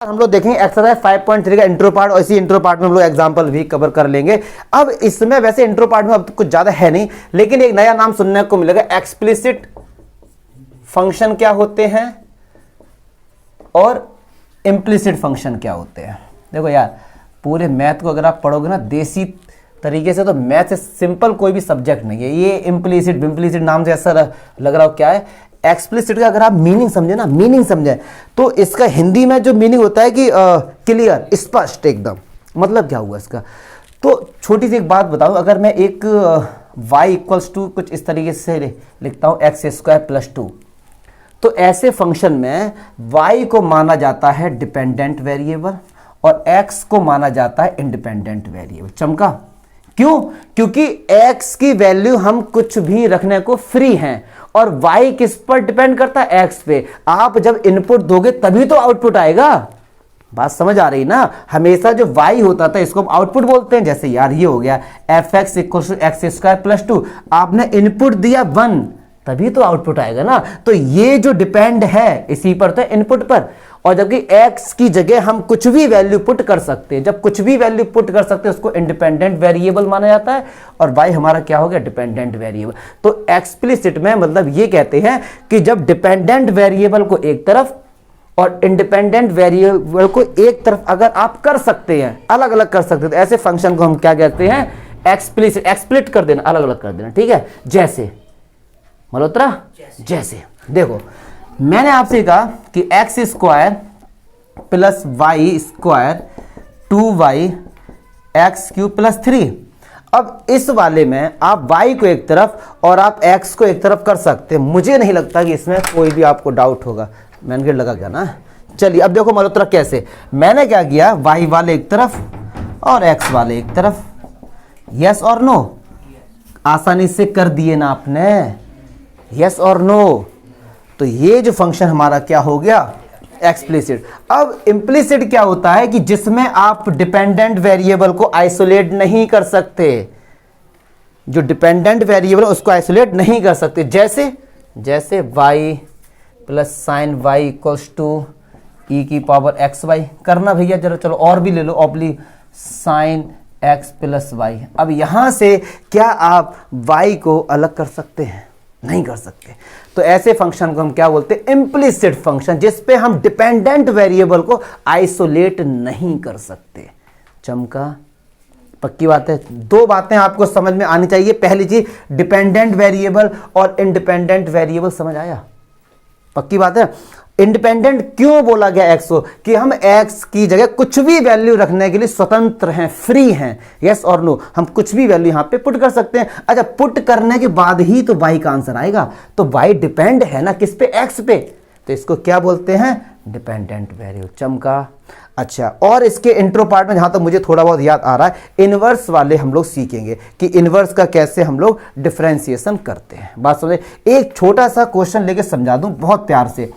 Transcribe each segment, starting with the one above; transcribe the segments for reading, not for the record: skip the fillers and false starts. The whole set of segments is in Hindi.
हम लोग देखेंगे एक्सरसाइज 5.3 का इंट्रो पार्ट और इसी इंट्रो पार्ट में हम लोग एग्जांपल भी कवर कर लेंगे। अब इसमें वैसे इंट्रो पार्ट में अब कुछ ज्यादा है नहीं, लेकिन एक नया नाम सुनने को मिलेगा, एक्सप्लिसिट फंक्शन क्या होते हैं और इम्प्लिसिट फंक्शन क्या होते हैं। देखो यार, पूरे मैथ को अगर आप पढ़ोगे ना देसी तरीके से, तो मैथ से सिंपल कोई भी सब्जेक्ट नहीं है। ये इम्प्लिसिट विम्प्लिसिट नाम से ऐसा लग रहा हो क्या है। एक्सप्लिसिट का अगर आप मीनिंग समझे ना, मीनिंग समझे, तो इसका हिंदी में जो मीनिंग होता है कि क्लियर, स्पष्ट एकदम। मतलब क्या हुआ इसका, तो छोटी सी एक बात बताऊं, अगर मैं एक y इक्वल्स टू कुछ इस तरीके से लिखता हूं x² + 2, तो ऐसे फंक्शन में y को माना जाता है डिपेंडेंट वेरिएबल और x को माना जाता है इंडिपेंडेंट वेरिएबल। चमका? क्यों? क्योंकि x की वैल्यू हम कुछ भी रखने को फ्री हैं और y किस पर डिपेंड करता है? x पे। आप जब इनपुट दोगे तभी तो आउटपुट आएगा। बात समझ आ रही ना? हमेशा जो y होता था इसको हम आउटपुट बोलते हैं। जैसे यार ये हो गया fx = x² + 2, आपने इनपुट दिया 1 तभी तो आउटपुट आएगा ना। तो ये जो डिपेंड है इसी पर, तो इनपुट पर। और जबकि x की जगह हम कुछ भी वैल्यू पुट कर सकते हैं। जब कुछ भी वैल्यू पुट कर सकते हैं उसको इंडिपेंडेंट वेरिएबल माना जाता है और y हमारा क्या हो गया? Dependent variable. तो एक्सप्लिसिट में मतलब ये कहते हैं कि जब डिपेंडेंट वेरिएबल को एक तरफ और इंडिपेंडेंट वेरिएबल को एक तरफ अगर आप कर सकते हैं, अलग अलग कर सकते हैं, तो ऐसे फंक्शन को हम क्या कहते हैं? एक्सप्लिसिट। एक्सप्लिट कर देना, अलग अलग कर देना, ठीक है। जैसे मल्होत्रा, जैसे देखो मैंने आपसे कहा कि x² + y² 2y x³ + 3। अब इस वाले में आप y को एक तरफ और आप x को एक तरफ कर सकते हैं। मुझे नहीं लगता कि इसमें कोई भी आपको डाउट होगा। मैंने गेट लगा क्या ना? चलिए अब देखो मल्होत्रा कैसे। मैंने क्या किया, y वाले एक तरफ और x वाले एक तरफ। यस और नो? आसानी से कर दिए ना आपने, यस और नो। तो ये जो फंक्शन हमारा क्या हो गया? एक्सप्लिसिट। अब इम्प्लिसिट क्या होता है कि जिसमें आप डिपेंडेंट वेरिएबल को आइसोलेट नहीं कर सकते। जो डिपेंडेंट वेरिएबल उसको आइसोलेट नहीं कर सकते। जैसे y + sin y = e⁻xy करना भैया जरा। चलो और भी ले लो, ऑब्ली sin x + y। अब यहां से क्या आप y को अलग कर सकते हैं? नहीं कर सकते। तो ऐसे फंक्शन को हम क्या बोलते हैं? इम्प्लिसिट फंक्शन, जिसपे हम डिपेंडेंट वेरिएबल को आइसोलेट नहीं कर सकते। चमका? पक्की बात है। दो बातें आपको समझ में आनी चाहिए। पहली चीज, डिपेंडेंट वेरिएबल और इंडिपेंडेंट वेरिएबल। समझ आया? पक्की बात है। इंडिपेंडेंट क्यों बोला गया x को? कि हम x की जगह कुछ भी वैल्यू रखने के लिए स्वतंत्र हैं, फ्री हैं। यस और नो? हम कुछ भी वैल्यू यहां पे पुट कर सकते हैं। अच्छा, पुट करने के बाद ही तो y का आंसर आएगा। तो y डिपेंड है ना किस पे? x पे। तो इसको क्या बोलते हैं? Dependent variable. चमका? अच्छा, और इसके इंट्रो पार्ट में जहां तक मुझे थोड़ा बहुत याद आ रहा है, इनवर्स वाले हम लोग सीखेंगे कि इनवर्स का कैसे हम लोग डिफरेंशिएशन करते हैं। बात समझे? एक छोटा सा क्वेश्चन लेके समझा दूं बहुत प्यार से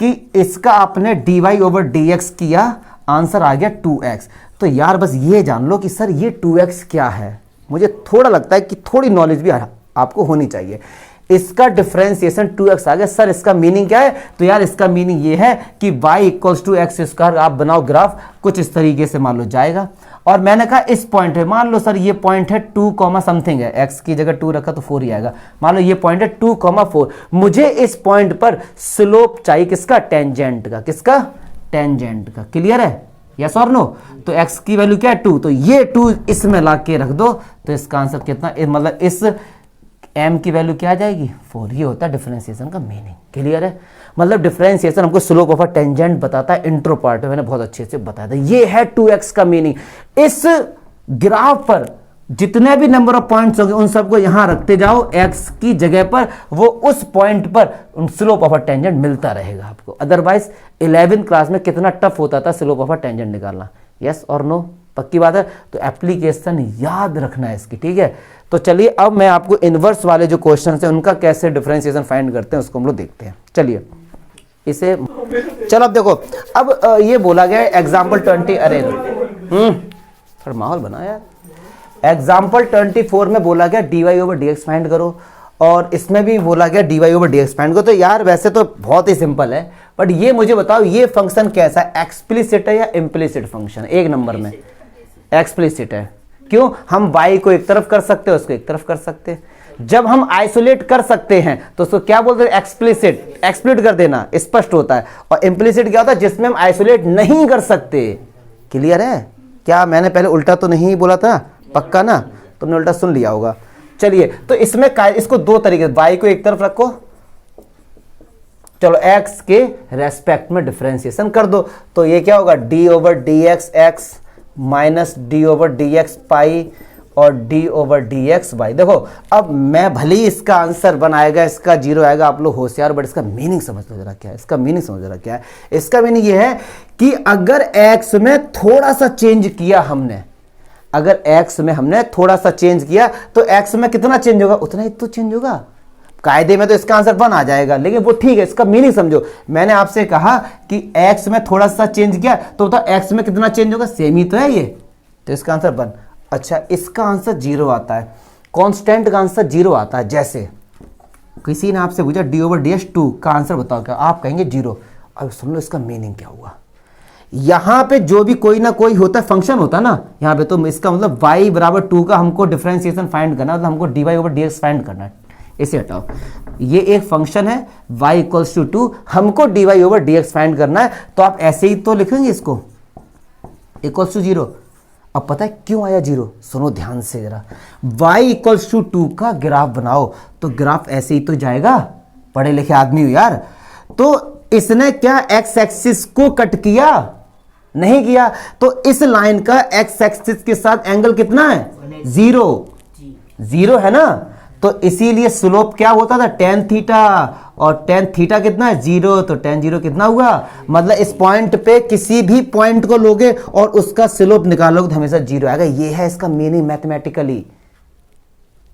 कि इसका आपने dy/dx किया, आंसर आ गया 2x। तो यार बस ये जान लो कि सर ये 2x क्या है। मुझे थोड़ा लगता है कि थोड़ी नॉलेज भी आपको होनी चाहिए। इसका डिफरेंशिएशन 2x आ गया, सर इसका मीनिंग क्या है? तो यार इसका मीनिंग ये है कि y = x²। आप बनाओ ग्राफ, कुछ इस तरीके से मान लो जाएगा। और मैंने कहा इस पॉइंट है, मान लो सर ये पॉइंट है 2, समथिंग है, x की जगह 2 रखा तो 4 ही आएगा। मान लो ये पॉइंट है 2, 4। मुझे इस पॉइंट पर स्लोप चाहिए किसका? टेंजेंट का। किसका? टेंजेंट का। क्लियर है? यस और नो? तो x की वैल्यू क्या है? 2। तो ये 2 इसमें ला के रख दो, तो इसका आंसर कितना? मतलब इस m की वैल्यू क्या आ जाएगी? 4। ये होता है डिफरेंशिएशन का मीनिंग। क्लियर है? मतलब डिफरेंशिएशन हमको स्लोप ऑफ अ टेंजेंट बताता है। इंट्रो पार्ट में मैंने बहुत अच्छे से बताया था। ये है 2x का मीनिंग। इस ग्राफ पर जितने भी नंबर ऑफ पॉइंट्स होंगे उन सबको यहां रखते जाओ x की जगह पर, वो उस पॉइंट पर स्लोप ऑफ अ टेंजेंट मिलता रहेगा आपको। अदरवाइज 11वीं क्लास में कितना टफ होता था स्लोप ऑफ अ टेंजेंट निकालना। यस और नो? पक्की बात है। तो एप्लीकेशन याद रखना है इसकी, ठीक है। तो चलिए अब मैं आपको इनवर्स वाले जो क्वेश्चन है उनका कैसे डिफरेंशिएशन फाइंड करते हैं उसको हम लोग देखते हैं। चलिए इसे, चलो अब देखो, अब ये बोला गया एग्जाम्पल 20, अरे थोड़ा माहौल बना यार। एग्जाम्पल 24 में बोला गया dy/dx फाइंड करो और इसमें भी बोला गया dy/dx फाइंड करो। तो यार वैसे तो बहुत ही सिंपल है, बट ये मुझे बताओ ये फंक्शन कैसा है, एक्सप्लिसिट है या इम्प्लिसिट फंक्शन? एक नंबर में एक्सप्लिसिट है। क्यों? हम y को एक तरफ कर सकते हैं, उसको एक तरफ कर सकते हैं। जब हम आइसोलेट कर सकते हैं तो उसको क्या बोलते हैं? एक्सप्लिसिट, एक्सप्लिट कर देना, स्पष्ट होता है। और इम्प्लिसिट क्या होता है? जिसमें हम आइसोलेट नहीं कर सकते। क्लियर है? क्या मैंने पहले उल्टा तो नहीं बोला था? पक्का ना? तुमने उल्टा सुन लिया होगा। चलिए, तो इसमें इसको दो तरीके से, y को एक तरफ रखो, चलो x के रेस्पेक्ट में डिफरेंशिएशन कर दो, तो ये क्या होगा? d over D X X minus D over D X pi और d over D X Y. देखो, अब मैं भले ही इसका आंसर बनाएगा, इसका जीरो आएगा, आप लोग होशियार, बट इसका मीनिंग समझ लो जरा क्या है। इसका मीनिंग समझ जरा क्या है। इसका मीनिंग ये है कि अगर x में थोड़ा सा चेंज किया हमने, अगर x में हमने थोड़ा सा चेंज किया तो x में कितना चेंज होगा? उतना ही तो चेंज होगा। कायदे में तो इसका आंसर 1 आ जाएगा, लेकिन वो ठीक है, इसका मीनिंग समझो। मैंने आपसे कहा कि x में थोड़ा सा चेंज किया तो x में कितना चेंज होगा? सेम ही तो है ये, तो इसका आंसर 1। अच्छा, इसका आंसर 0 आता है, कांस्टेंट का आंसर 0 आता है। जैसे किसी ने आपसे पूछा डी ओवर डी एक्स 2 का आंसर बताओ, क्या आप कहेंगे 0। अब सुन लो इसका मीनिंग क्या हुआ। यहां पे जो भी कोई ना कोई होता है, फंक्शन होता है ना यहां पे, तो इसका मतलब y बराबर 2 का हमको डिफरेंशिएशन फाइंड करना, मतलब हमको dy ओवर dx फाइंड करना है। इसे हटाओ, ये एक फंक्शन है y इक्वल्स टू 2, हमको dy ओवर dx फाइंड करना है, तो आप ऐसे ही तो लिखेंगे इसको इक्वल्स टू 0। अब पता है क्यों आया 0? सुनो ध्यान से जरा। y इक्वल्स टू 2 का ग्राफ बनाओ, तो ग्राफ ऐसे ही तो जाएगा, पढ़े लिखे आदमी हो यार। तो इसने क्या x एक्सिस को कट किया? नहीं किया। तो इस लाइन का x एक्सिस के साथ एंगल कितना है? 0 है ना। तो इसीलिए स्लोप क्या होता था? tan थीटा, और tan थीटा कितना है? 0। तो tan 0 कितना हुआ? मतलब इस पॉइंट पे किसी भी पॉइंट को लोगे और उसका स्लोप निकालोगे तो हमेशा 0 आएगा। ये है इसका मीनिंग मैथमेटिकली।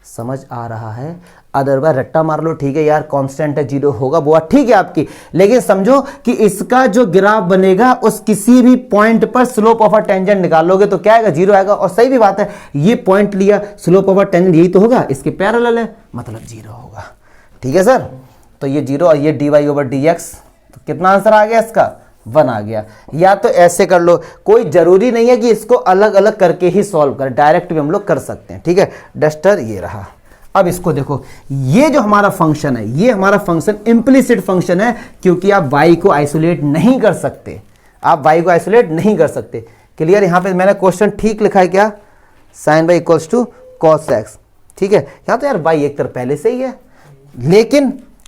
समझ आ रहा है? अदरवाइज रट्टा मार लो, ठीक है यार कांस्टेंट है 0 होगा, वो ठीक है आपकी, लेकिन समझो कि इसका जो ग्राफ बनेगा उस किसी भी पॉइंट पर स्लोप ऑफ अ टेंजेंट निकालोगे तो क्या आएगा? 0 आएगा। और सही भी बात है, ये पॉइंट लिया, स्लोप ऑफ अ टेंजेंट यही तो होगा, इसके पैरेलल है, मतलब 0 होगा। ठीक है सर, तो ये 0 और ये dy ओवर dx, तो कितना आंसर आ गया इसका? 1 आ गया। या तो ऐसे कर लो, कोई जरूरी नहीं है कि इसको अलग अलग करके ही सॉल्व कर, डायरेक्ट भी हम लोग कर सकते हैं। ठीक है, डस्टर ये रहा। अब इसको देखो, ये जो हमारा फंक्शन है, ये हमारा फंक्शन इम्प्लिसिट फंक्शन है, क्योंकि आप y को आइसोलेट नहीं कर सकते, आप y को आइसोलेट नहीं कर सकते। क्लियर? यहां पे मैंने क्वेश्चन ठीक लिखा है क्या? sin y equals to cos x। ठीक है, यहां तो यार y एक तरफ पहले से ही है,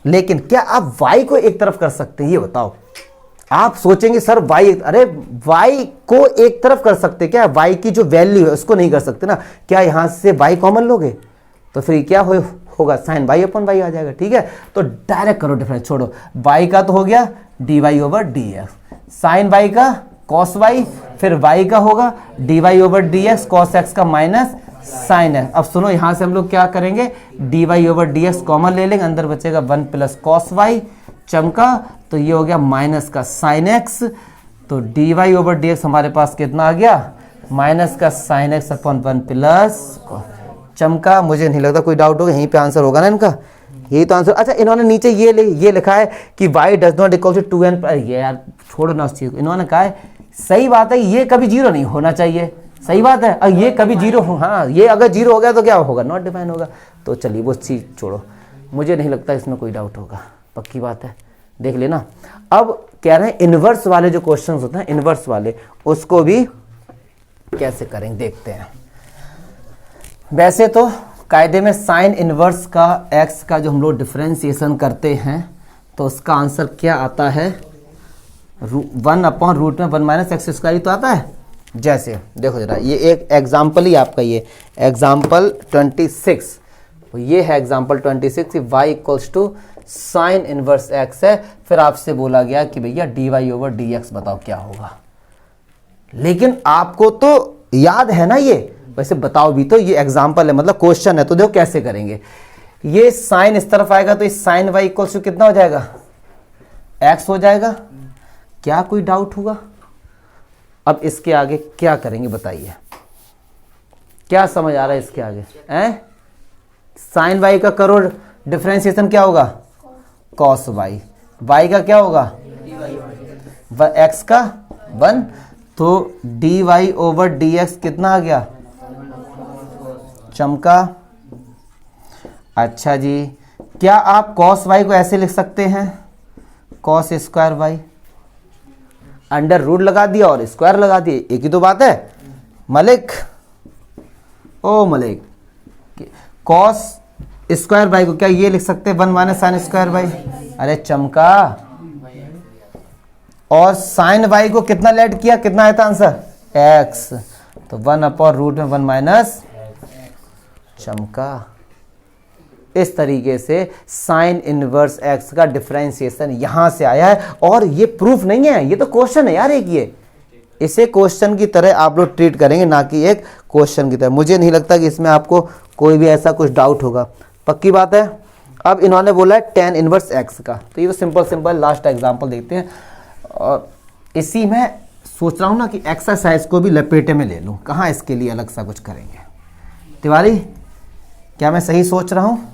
लेकिन क्या आप y को एक तरफ कर सकते हैं? ये बताओ। आप सोचेंगे सर अरे y को एक तरफ कर सकते क्या? y की जो वैल्यू है उसको नहीं कर सकते ना। क्या यहां से y कॉमन लोगे तो फिर क्या होगा? sin y अपन y आ जाएगा। ठीक है, तो डायरेक्ट करो डिफरेंस, छोड़ो। y का तो हो गया dy over dx, sin y का cos y, फिर y का होगा dy over dx cos x का माइनस sin x। अब सुनो, यहां से हम लोग क्या करेंगे? dy ओवर dx कॉमन ले लेंगे, अंदर बचेगा 1 प्लस cos y, चमका, तो ये हो गया माइनस का sin x। तो dy ओवर dx हमारे पास कितना आ गया? माइनस का sin x अपॉन 1 प्लस, चमका। मुझे नहीं लगता कोई डाउट होगा, यहीं पे आंसर होगा ना इनका, यही तो आंसर। अच्छा, इन्होंने नीचे ये लिखा है कि y does not equal to 2n। ये यार छोड़ो ना उस चीज को, इन्होंने कहा है सही बात है, ये कभी 0 नहीं होना चाहिए, सही बात है। और ये कभी 0 हो, हाँ, ये अगर 0 हो गया तो क्या होगा? नॉट डिफाइन होगा। तो चलिए वो चीज़ छोड़ो, मुझे नहीं लगता इसमें कोई डाउट होगा, पक्की बात है, देख लेना। अब कह रहे हैं इनवर्स वाले जो क्वेश्चंस होते हैं, इनवर्स वाले, उसको भी कैसे करेंगे देखते हैं। वैसे तो कायदे में साइन इनवर्स का x का जो हम लोग डिफरेंशिएशन करते हैं तो उसका आंसर क्या आता है? 1 अपॉन रूट में 1 माइनस एक्स स्क्वायर तो आता है। जैसे देखो जरा, ये एक एग्जाम्पल ही आपका, ये एग्जाम्पल 26, तो ये है एग्जाम्पल 26 कि y equals to sine inverse x है। फिर आपसे बोला गया कि भैया dy ओवर dx बताओ क्या होगा। लेकिन आपको तो याद है ना, ये वैसे बताओ भी तो, ये एग्जाम्पल है, मतलब क्वेश्चन है, तो देखो कैसे करेंगे। ये साइन इस तरफ आएगा तो इस साइन y इक्वल्स टू कितना हो जाएगा? x हो जाएगा। क्या कोई डाउट होगा? अब इसके आगे क्या करेंगे बताइए, क्या समझ आ रहा है इसके आगे? साइन y का करो डिफरेंशिएशन क्या होगा? cos y। y का क्या होगा? एक्स का 1, तो d y over D x कितना आ गया, चमका। अच्छा जी, क्या आप कॉस वाई को ऐसे लिख सकते हैं, cos square y, under root लगा दिया और स्क्वायर लगा दिए, एक ही तो बात है मलिक, ओ मलिक। कॉस स्क्वायर वाई को क्या ये लिख सकते हैं 1 माइनस साइन स्क्वायर वाई, अरे चमका। और साइन वाई को कितना लेट किया, कितना आया था आंसर, एक्स, तो 1 अपॉन रूट में 1 माइनस, चमका। इस तरीके से साइन इनवर्स एक्स का डिफरेंशिएशन यहां से आया है। और ये प्रूफ नहीं है, ये तो क्वेश्चन है यार एक, ये इसे क्वेश्चन की तरह आप लोग ट्रीट करेंगे, ना कि एक क्वेश्चन की तरह। मुझे नहीं लगता कि इसमें आपको कोई भी ऐसा कुछ डाउट होगा, पक्की बात है। अब इन्होंने बोला है टेन इनवर्स एक्स का, तो ये तो सिंपल लास्ट एग्जाम्पल देखते हैं। और इसी में सोच रहा हूँ ना कि एक्सरसाइज को भी लपेटे में ले लूँ, कहाँ इसके लिए अलग सा कुछ करेंगे। तिवारी, क्या मैं सही सोच रहा हूँ?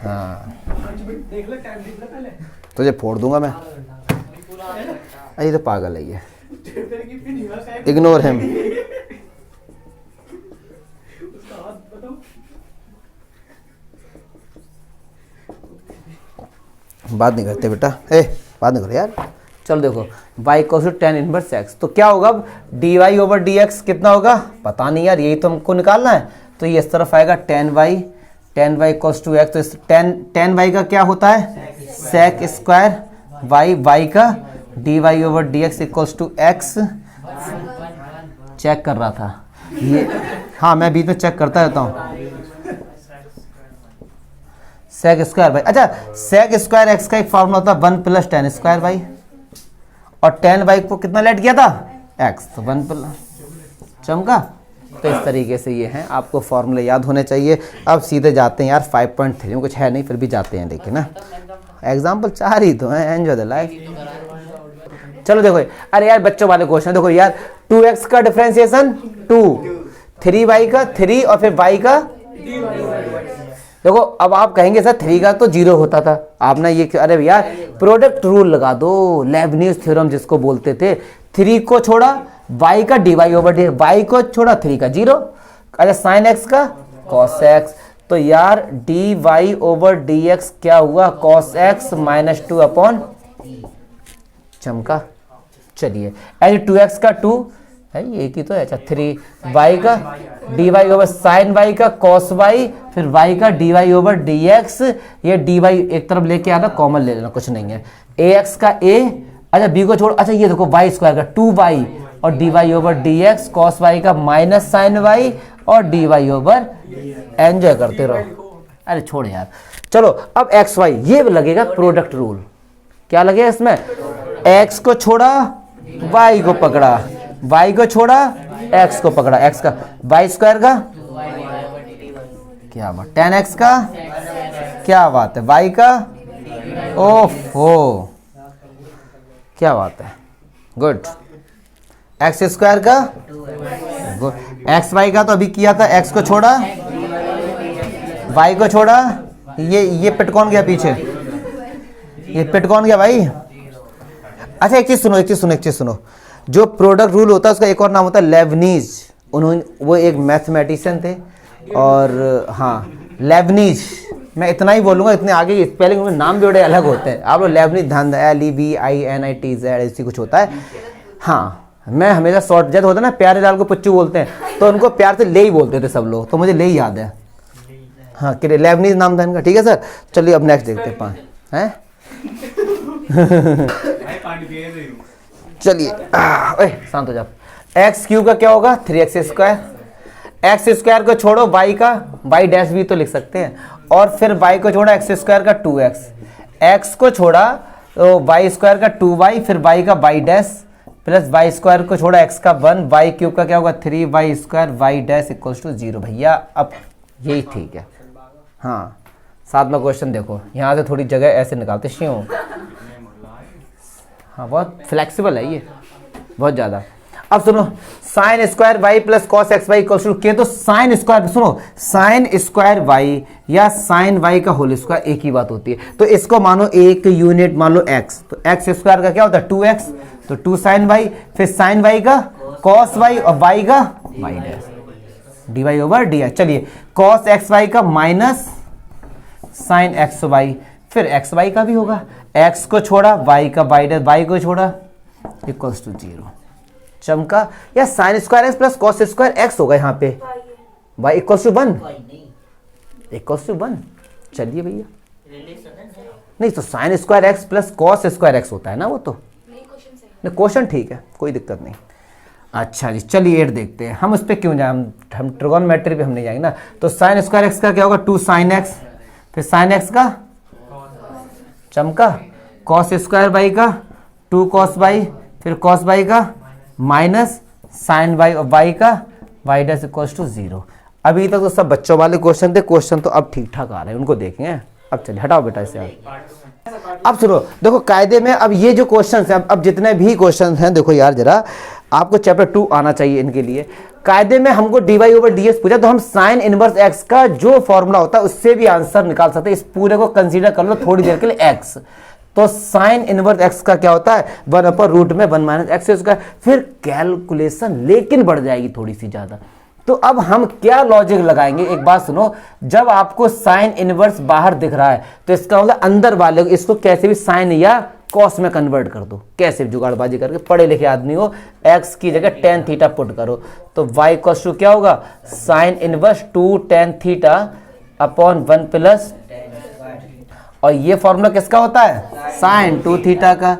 हाँ, तुझे फोड़ दूंगा मैं, अरे तो पागल है ये, इग्नोर हिम। बात नहीं करते बेटा, बात नहीं करो यार। चलो देखो, y equal to tan inverse x, तो क्या होगा अब, d y over D x कितना होगा, पता नहीं यार, यही तो हमको निकालना है। तो ये इस तरफ आएगा tan y equals to x, तो इस टेन वाई का क्या होता है, सेक स्क्वायर वाई का d y over D x equals to x. Check कर रहा था ये, हाँ मैं बीच में चेक करता रहता हूँ। सेक स्क्वायर वाई, अच्छा सेक स्क्वायर एक्स का एक फॉर्मूला होता है 1 प्लस टेन स्क्वायर वाई, और टेन वाई को कितना लेट किया था, एक्स, तो 1 प्लस, चमका। तो इस तरीके से ये हैं, आपको फॉर्मूले याद होने चाहिए। अब सीधे जाते हैं यार 5.3 में, कुछ है नहीं फिर भी जाते हैं, लेकिन ना एग्जाम्पल 4 ही तो है, एंजॉय द लाइफ। चलो देखो, अरे यार बच्चों वाले क्वेश्चन देखो यार, 2x का डिफरेंशिएशन 2, 3y का 3 और फिर y का, देखो अब आप कहेंगे सर 3 का तो 0 होता था, आपने ये, अरे यार प्रोडक्ट रूल लगा दो, लेबनीज थ्योरम जिसको बोलते थे। 3 को छोड़ा y का dy ओवर डी, y को छोड़ा 3 का 0, अच्छा साइन x का cos x, तो यार dy ओवर dx क्या हुआ, cos x माइनस 2 अपॉन, चमका। चलिए एंड 2x का 2 है, एक ही तो है, अच्छा 3y का dy ओवर साइन y का cos y, फिर y का dy ओवर dx, ये dy एक तरफ लेके आना, कॉमन ले लेना, कुछ नहीं है, ax का a, अच्छा b को छोड़, अच्छा ये देखो y स्क्वायर का 2y और dy over dx, cos y का माइनस साइन y और dy ओवर, एंजॉय करते रहो, अरे छोड़ यार। चलो अब एक्स वाई, ये लगेगा प्रोडक्ट रूल, क्या लगेगा इसमें, x को छोड़ा y को पकड़ा, y को छोड़ा x को पकड़ा, x का y स्क्वायर का क्या बात, 10x का क्या बात है, y का, ओफो क्या बात है, गुड, एक्स स्क्वायर का, एक्स वाई का तो अभी किया था, एक्स को छोड़ा वाई को छोड़ा, ये पिट कौन गया पीछे, ये पिट कौन गया भाई। अच्छा एक चीज सुनो, जो प्रोडक्ट रूल होता है उसका एक और नाम होता है लेबनीज, उन्होंने, वो एक मैथमेटिशियन थे, और हाँ लेबनीज, मैं इतना ही बोलूँगा, इतने आगे स्पेलिंग में नाम भी बड़े अलग होते हैं, आप लोग लेबनीज, ध्यान, LEBINITZ ऐसी कुछ होता है। हाँ मैं हमेशा शॉर्ट, जैसे होता है ना प्यारे लाल को पुच्चू बोलते हैं, तो उनको प्यार से ले ही बोलते थे सब लोग, तो मुझे ले ही याद है, हाँ कि लेबनीज नाम था इनका, ठीक है सर। चलिए अब नेक्स्ट देखते हैं, 5 हैं चलिए शांत हो जाओ। एक्स क्यूब का क्या होगा, 3x स्क्वायर, एक्स स्क्वायर को छोड़ो y का y डैश भी तो लिख सकते हैं, और फिर y को छोड़ा x स्क्वायर का 2x, x को छोड़ा तो y स्क्वायर का 2y, फिर y का y dash, plus y square को छोड़ा x का 1, y क्यूब का क्या होगा 3y square y dash equals to 0। भैया अब यही ठीक है। हाँ 7वां क्वेश्चन देखो, यहाँ से थोड़ी जगह ऐसे निकालते क्यों, हाँ बहुत फ्लेक्सिबल है ये, बहुत ज़्यादा। अब सुनो, sine square y plus cos x y equal to K, तो साइन स्क्वायर, सुनो, साइन स्क्वायर वाई या साइन वाई का होल स्क्वायर एक ही बात होती है। तो इसको मानो एक यूनिट मान लो एक्स, तो एक्स स्क्वायर का क्या होता है 2x, तो 2 साइन वाई, फिर साइन वाई का कॉस वाई और वाई का y dash d y over D x. चलिए कॉस एक्स वाई का माइनस साइन एक्स वाई, फिर एक्स वाई का भी होगा, एक्स को छोड़ा वाई का वाई डैश, वाई को छोड़ा इक्वल्स टू 0। चमका, या sine square x plus cos square x होगा यहाँ पे, y equals to 1, equals to 1। चलिए भैया, नहीं तो sine square x plus cos square x होता है ना, वो तो नहीं, क्वेश्चन ठीक है, कोई दिक्कत नहीं। अच्छा जी, चलिए 8 देखते हैं, हम उस पर क्यों जाए, हम ट्रिगोनोमेट्री पे हम नहीं जाएंगे ना। तो साइन स्क्वायर एक्स का क्या होगा 2 साइन एक्स, फिर साइन एक्स का चमका, कॉस स्क्वायर वाई का 2 कॉस वाई, फिर कॉस वाई का माइनस साइन वाई और वाई का वाई डैश इक्वल्स टू 0। अभी तक तो सब बच्चों वाले क्वेश्चन थे, क्वेश्चन तो अब ठीक ठाक आ रहे हैं, उनको देखेंगे। अब चलिए हटाओ बेटा इसे। अब सुनो, देखो कायदे में अब ये जो क्वेश्चन है, अब जितने भी क्वेश्चन हैं, देखो यार जरा आपको चैप्टर 2 आना चाहिए इनके लिए। कायदे में हमको d y over D x पूछा, तो हम साइन इनवर्स एक्स का जो फॉर्मूला होता है उससे भी आंसर निकाल सकते हैं। इस पूरे को कंसीडर कर लो थोड़ी देर के लिए एक्स, तो साइन इनवर्स एक्स का क्या होता है 1 अपर रूट में 1 माइनस एक्स स्क्वायर, फिर कैलकुलेशन लेकिन बढ़ जाएगी थोड़ी सी ज्यादा। तो अब हम क्या लॉजिक लगाएंगे, एक बात सुनो, जब आपको साइन इनवर्स बाहर दिख रहा है तो इसका मतलब अंदर वाले इसको कैसे भी साइन या कॉस में कन्वर्ट कर दो, कैसे भी जुगाड़बाजी करके, पढ़े लिखे आदमी हो, एक्स की जगह टेन थीटा पुट करो, तो वाई कॉस टू क्या होगा sign inverse 2 tan theta upon 1 plus, और ये फॉर्मूला किसका होता है साइन 2 थीटा का,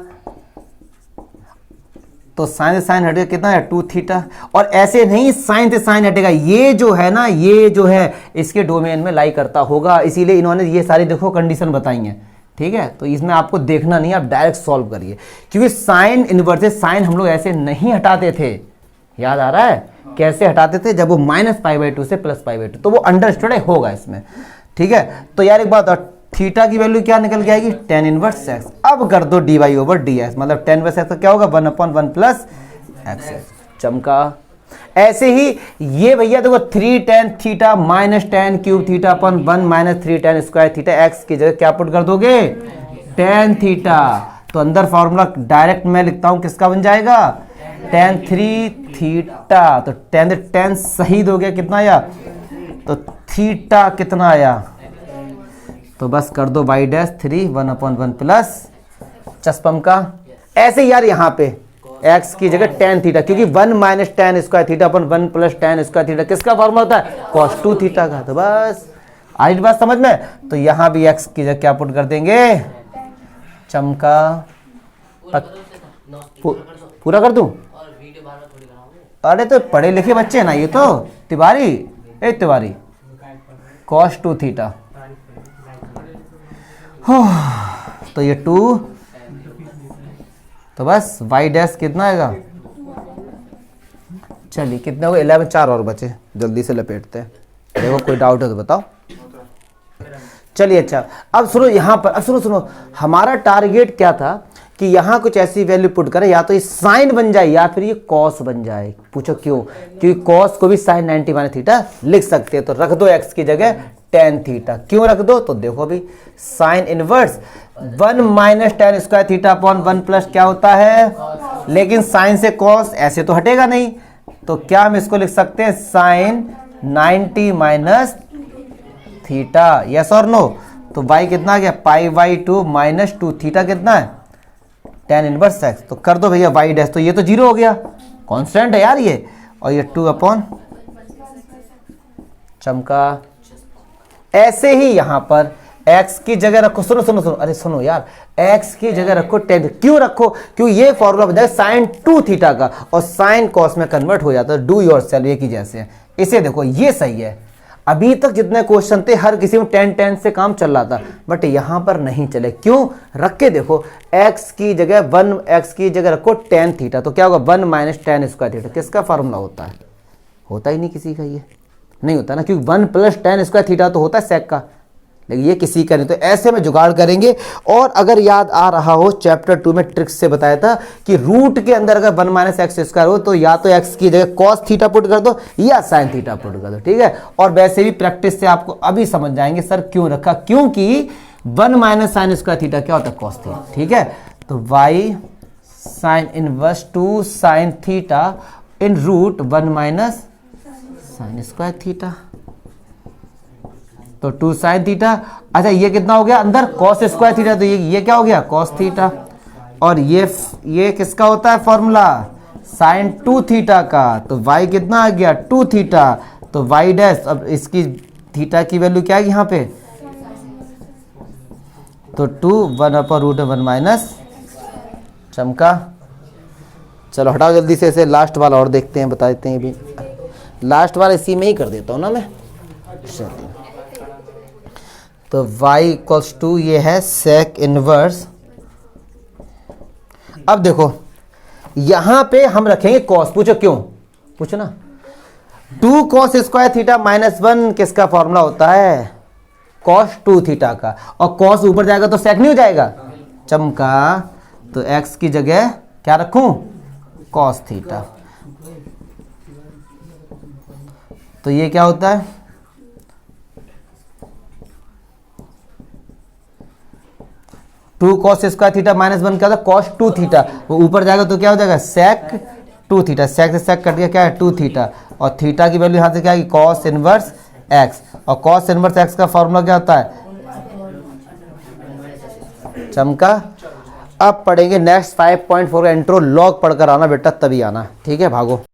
तो साइन से साइन हटेगा कितना है 2 थीटा, और ऐसे नहीं साइन से साइन हटेगा, ये जो है ना, ये जो है इसके डोमेन में लाई करता होगा, इसीलिए इन्होंने ये सारी देखो कंडीशन बताई हैं, ठीक है। तो इसमें आपको देखना नहीं, आप डायरेक्ट सॉल्व करिए, क्योंकि साइन इनवर्स से साइन हम लोग ऐसे नहीं हटाते थे, याद आ रहा है कैसे हटाते थे, जब वो -π/2 से +π/2, तो वो अंडरस्टूड होगा इसमें, ठीक है। तो यार एक बात, थीटा की वैल्यू क्या निकल के आएगी tan इनवर्स एक्स। अब कर दो dy ओवर dx, मतलब tan इनवर्स एक्स क्या होगा 1/1 प्लस एक्स, चमका। ऐसे ही ये भैया देखो 3 tan theta minus tan cube theta अपन 1 minus 3 tan square theta, X की जगह क्या पुट कर दोगे tan थीटा, तो अंदर फॉर्मूला डायरेक्ट मैं लिखता हूं किसका बन जाएगा tan 3 थीटा, तो tan सही दोगे कितना आया, तो थीटा कितना आया, तो बस कर दो y डैश 3 1/1 प्लस चस्पम का। ऐसे यार यहाँ पे x की जगह tan थीटा, क्योंकि 1 माइनस tan स्क्वायर थीटा अपन 1 प्लस tan स्क्वायर थीटा किसका फॉर्मूला होता है cos 2 थीटा का, तो बस आई बात समझ में। तो यहाँ भी x की जगह क्या पुट कर देंगे चमका, पूरा कर दूं, अरे तो पढ़े लिखे बच्चे ना ये, तो तिवारी cos 2 थीटा, तो ये 2, तो बस y डैश कितना आएगा, चलिए कितने हो गए 11, 4 और बचे, जल्दी से लपेटते हैं, देखो कोई डाउट है तो बताओ। चलिए अच्छा, अब सुनो यहाँ पर, अब सुनो हमारा टारगेट क्या था कि यहाँ कुछ ऐसी वैल्यू पुट करें, या तो ये साइन बन जाए या फिर ये कॉस बन जाए। पूछो क्यों, क्योंकि कॉस को भी साइन 90 माइनस थीटा लिख सकते हैं, तो रख दो एक्स की जगह tan थीटा। क्यों रख दो, तो देखो अभी sine inverse 1 minus tan square theta upon 1 plus क्या होता है, लेकिन साइन से कॉस ऐसे तो हटेगा नहीं, तो क्या हम इसको लिख सकते हैं साइन 90 माइनस थीटा, यस और नो। तो y कितना आ गया π/2 माइनस 2 थीटा कितना है tan इनवर्स x, तो कर दो भैया y डैश, तो ये तो 0 हो गया, कांस्टेंट है यार ये, और ये 2 अपॉन चमका। ऐसे ही यहां पर x की जगह रखो, सुनो अरे सुनो यार, x की जगह रखो tan, क्यों रखो, क्यों ये फॉर्मूला बन जाए साइन 2 थीटा का, और साइन कॉस में कन्वर्ट हो जाता है, डू योरसेल्फ ये की जैसे है। इसे देखो ये सही है, अभी तक जितने क्वेश्चन थे हर किसी में tan से काम चल रहा था, बट यहां पर नहीं चले, क्यों, रख के देखो x की जगह 1, x की जगह रखो tan थीटा, तो क्या होगा 1 माइनस tan स्क्वायर थीटा, किसका फॉर्मूला होता है, होता ही नहीं किसी का, ये नहीं होता ना, क्योंकि 1 प्लस tan स्क्वायर थीटा तो होता है सेक का, लेकिन ये किसी का नहीं। तो ऐसे में जुगाड़ करेंगे। और अगर याद आ रहा हो चैप्टर 2 में ट्रिक्स से बताया था कि रूट के अंदर अगर 1 माइनस एक्स स्क्वायर हो तो या तो एक्स की जगह कॉस थीटा पुट कर दो या साइन थीटा पुट कर दो, ठीक है। और वैसे भी प्रैक्टिस से आपको अभी समझ जाएंगे सर क्यों रखा, क्योंकि 1 माइनस साइन स्क्वायर थीटा क्या होता है, कॉस थीटा, ठीक है। तो Y sine inverse 2 sine theta in root 1 minus sine square theta, तो 2 साइन थीटा। अच्छा ये कितना हो गया अंदर, कॉस स्क्वायर थीटा, तो ये क्या हो गया, कॉस थीटा। और ये किसका होता है फॉर्मूला, साइन 2 थीटा का, तो y कितना आ गया 2 थीटा, तो y डैश, अब इसकी थीटा की वैल्यू क्या है यहाँ पे, तो 2 1/√1 माइनस, चमका। चलो हटाओ जल्दी से इसे, लास्ट वाला और देखते हैं, बता देते हैं भी, लास्ट वाला इसी में ही कर देता हूँ ना मैं। तो y इक्वल्स टू ये है सेक इनवर्स। अब देखो यहां पे हम रखेंगे कॉस, पूछो क्यों, पूछो ना। 2 कॉस स्क्वायर थीटा माइनस 1 किसका फॉर्मूला होता है, कॉस 2 थीटा का, और कॉस ऊपर जाएगा तो सेक नहीं हो जाएगा, चमका। तो x की जगह क्या रखूं, कॉस थीटा। तो ये क्या होता है, two cos square theta minus 1 क्या होता है, कॉस 2 थीटा, वो ऊपर जाएगा तो क्या हो जाएगा, सेक 2 थीटा, सेक से सेक कट गया क्या है 2 थीटा, और थीटा की वैल्यू यहां से क्या है, कॉस इनवर्स एक्स, और कॉस इनवर्स एक्स का फॉर्मूला क्या होता है, चमका। अब पढ़ेंगे नेक्स्ट 5.4 इंट्रो, लॉग पढ़कर आना बेटा, तभी आना, ठीक है, भागो।